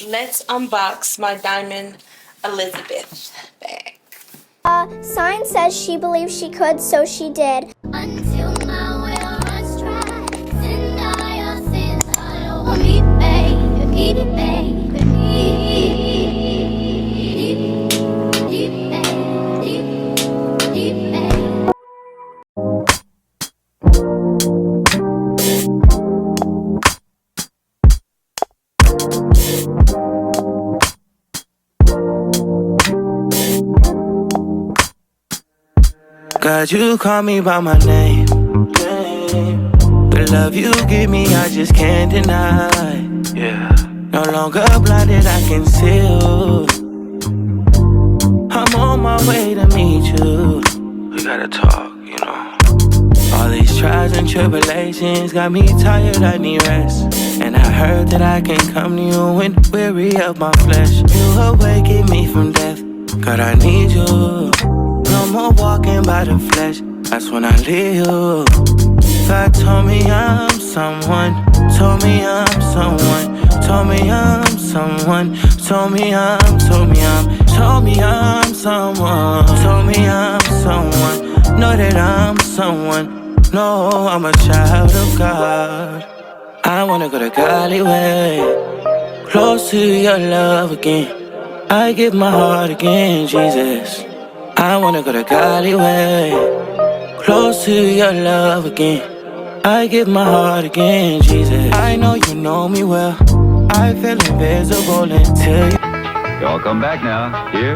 let's unbox my Diamond Elizabeth bag. Sign says she believed she could, so she did. Until my will runs dry, and I think I don't want me, baby, baby. God, you call me by my name. The love you give me, I just can't deny. Yeah. No longer blinded, I can see you. I'm on my way to meet you. We gotta talk, you know. All these trials and tribulations got me tired, I need rest. And I heard that I can come to you when weary of my flesh. You awaken me from death, God, I need you. No more walking by the flesh, that's when I leave you. God told me I'm someone, told me I'm someone, told me I'm someone, told me I'm someone, told me I'm someone, know that I'm someone, no, I'm a child of God. I wanna go the godly way, close to your love again. I give my heart again, Jesus. I wanna go the godly way, close to your love again. I give my heart again, Jesus. I know you know me well, I feel invisible until you. Y'all come back now. Here